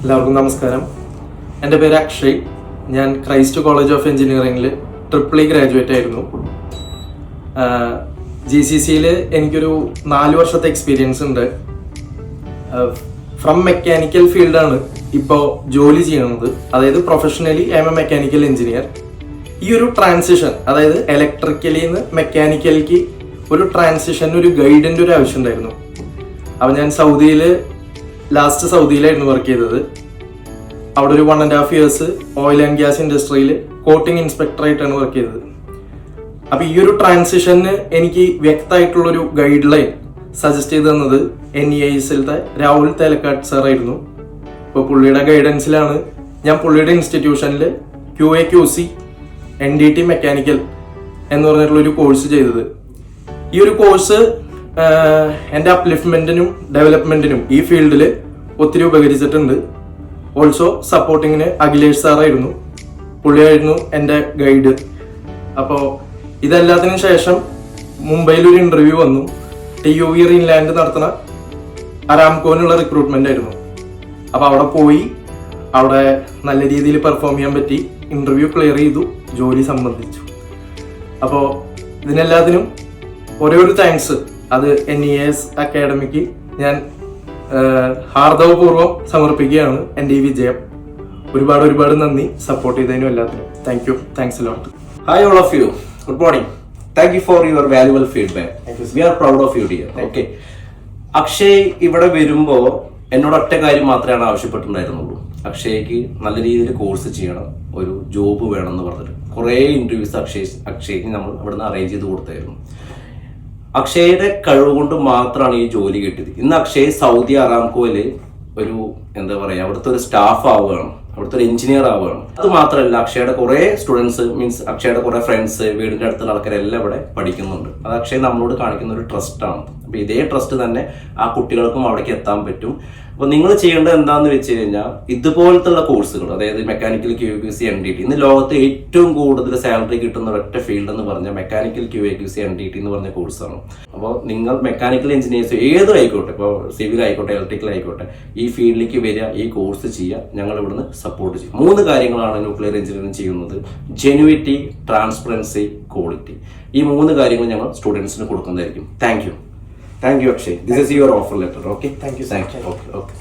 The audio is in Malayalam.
എല്ലാവർക്കും നമസ്കാരം. എൻ്റെ പേര് അക്ഷയ്. ഞാൻ ക്രൈസ്റ്റ് കോളേജ് ഓഫ് എഞ്ചിനീയറിംഗിൽ ട്രിപ്പിൾ ഗ്രാജുവേറ്റ് ആയിരുന്നു. GCCയിൽ എനിക്കൊരു 4 വർഷത്തെ എക്സ്പീരിയൻസ് ഉണ്ട്. ഫ്രം മെക്കാനിക്കൽ ഫീൽഡാണ് ഇപ്പോൾ ജോലി ചെയ്യുന്നത്. അതായത് professionally I M A mechanical engineer. ഈ ഒരു ട്രാൻസിഷൻ, അതായത് ഇലക്ട്രിക്കലിൽ നിന്ന് മെക്കാനിക്കലിലേക്ക് ഒരു ട്രാൻസിഷൻ, ഒരു ഗൈഡിൻ്റെ ഒരു ആവശ്യം ഉണ്ടായിരുന്നു. അപ്പോൾ ഞാൻ സൗദിയിലായിരുന്നു വർക്ക് ചെയ്തത്. അവിടെ ഒരു 1.5 years ഓയിൽ ആൻഡ് ഗ്യാസ് ഇൻഡസ്ട്രിയിൽ കോട്ടിംഗ് ഇൻസ്പെക്ടറായിട്ടാണ് വർക്ക് ചെയ്തത്. അപ്പോൾ ഈ ഒരു ട്രാൻസിഷന് എനിക്ക് വ്യക്തമായിട്ടുള്ളൊരു ഗൈഡ് ലൈൻ സജസ്റ്റ് ചെയ്ത് തന്നത് NEISലത്തെ രാഹുൽ തേലക്കാട് സാറായിരുന്നു. ഇപ്പോൾ പുള്ളിയുടെ ഗൈഡൻസിലാണ് ഞാൻ പുള്ളിയുടെ ഇൻസ്റ്റിറ്റ്യൂഷനിൽ QA/QC NDT മെക്കാനിക്കൽ എന്ന് പറഞ്ഞിട്ടുള്ളൊരു കോഴ്സ് ചെയ്തത്. ഈ ഒരു കോഴ്സ് എൻ്റെ അപ്ലിഫ്റ്റ്മെൻറ്റിനും ഡെവലപ്മെൻറ്റിനും ഈ ഫീൽഡിൽ ഒത്തിരി ഉപകരിച്ചിട്ടുണ്ട്. ഓൾസോ സപ്പോർട്ടിങ്ങിന് അഖിലേഷ് സാറായിരുന്നു, പുള്ളിയായിരുന്നു എൻ്റെ ഗൈഡ്. അപ്പോൾ ഇതെല്ലാത്തിനും ശേഷം മുംബൈയിലൊരു ഇൻ്റർവ്യൂ വന്നു. TUV റീൻലാൻഡ് നടത്തുന്ന അരാംകോനുള്ള റിക്രൂട്ട്മെൻ്റ് ആയിരുന്നു. അപ്പോൾ അവിടെ പോയി, അവിടെ നല്ല രീതിയിൽ പെർഫോം ചെയ്യാൻ പറ്റി, ഇൻ്റർവ്യൂ ക്ലിയർ ചെയ്തു, ജോലി സംബന്ധിച്ചു. അപ്പോൾ ഇതിനെല്ലാത്തിനും ഒരേ ഒരു താങ്ക്സ്, അത് NES അക്കാഡമിക്ക് ഞാൻ ഹാർദവപൂർവ്വം സമർപ്പിക്കുകയാണ് എൻ്റെ ഈ വിജയം. ഒരുപാട് നന്ദി സപ്പോർട്ട് ചെയ്തതിനും എല്ലാത്തിനും. Thanks a lot. Hi all of you. Good morning. Thank you for your valuable feedback. We are proud of you, dear. Okay. Akshay ഇവിടെ വരുമ്പോൾ എന്നോട് ഒറ്റ കാര്യം മാത്രമാണ് ആവശ്യപ്പെട്ടിട്ടുണ്ടായിരുന്നുള്ളൂ. അക്ഷയ്ക്ക് നല്ല രീതിയിൽ കോഴ്സ് ചെയ്യണം, ഒരു ജോബ് വേണം എന്ന് പറഞ്ഞിട്ട് കുറേ ഇൻ്റർവ്യൂസ് അക്ഷയ്ക്ക് നമ്മൾ ഇവിടുന്ന് അറേഞ്ച് ചെയ്ത് കൊടുത്തായിരുന്നു. അക്ഷയുടെ കഴിവ് കൊണ്ട് മാത്രമാണ് ഈ ജോലി കിട്ടിയത്. ഇന്ന് അക്ഷയ് സൗദി അറാംകോയിൽ ഒരു അവിടുത്തെ ഒരു സ്റ്റാഫ് ആവുകയാണ്, അവിടുത്തെ ഒരു എഞ്ചിനീയർ ആവുകയാണ്. അത് മാത്രമല്ല, അക്ഷയുടെ കുറേ സ്റ്റുഡൻസ്, മീൻസ് അക്ഷയുടെ കുറേ ഫ്രണ്ട്സ്, വീടിൻ്റെ അടുത്തുള്ള ആൾക്കാരെല്ലാം ഇവിടെ പഠിക്കുന്നുണ്ട്. അത് അക്ഷയ് നമ്മളോട് കാണിക്കുന്ന ഒരു ട്രസ്റ്റാണ്. അപ്പോൾ ഇതേ ട്രസ്റ്റ് തന്നെ ആ കുട്ടികൾക്കും അവിടേക്ക് എത്താൻ പറ്റും. അപ്പോൾ നിങ്ങൾ ചെയ്യേണ്ടത് എന്താണെന്ന് വെച്ച് കഴിഞ്ഞാൽ, ഇതുപോലത്തുള്ള കോഴ്സുകൾ, അതായത് മെക്കാനിക്കൽ QA/QC NDT, ഇന്ന് ലോകത്ത് ഏറ്റവും കൂടുതൽ സാലറി കിട്ടുന്ന ഒരൊറ്റ ഫീൽഡ് എന്ന് പറഞ്ഞാൽ മെക്കാനിക്കൽ QA/QC NDT എന്ന് പറഞ്ഞ കോഴ്സാണ്. അപ്പോൾ നിങ്ങൾ മെക്കാനിക്കൽ എഞ്ചിനീയേഴ്സ് ഏതും ആയിക്കോട്ടെ, ഇപ്പോൾ സിവിൽ ആയിക്കോട്ടെ, ഇലക്ട്രിക്കൽ ആയിക്കോട്ടെ, ഈ ഫീൽഡിലേക്ക് വരിക, ഈ കോഴ്സ് ചെയ്യുക, ഞങ്ങൾ ഇവിടുന്ന് സപ്പോർട്ട് ചെയ്യും. 3 കാര്യങ്ങളാണ് ന്യൂക്ലിയർ എഞ്ചിനീയറിംഗ് ചെയ്യുന്നത്: ജെനുവിറ്റി, ട്രാൻസ്പെറൻസി, ക്വാളിറ്റി. ഈ 3 കാര്യങ്ങൾ ഞങ്ങൾ സ്റ്റുഡൻസിന് കൊടുക്കുന്നതായിരിക്കും. Thank you, Akshay. This is your offer letter. Okay. Thank you. Okay.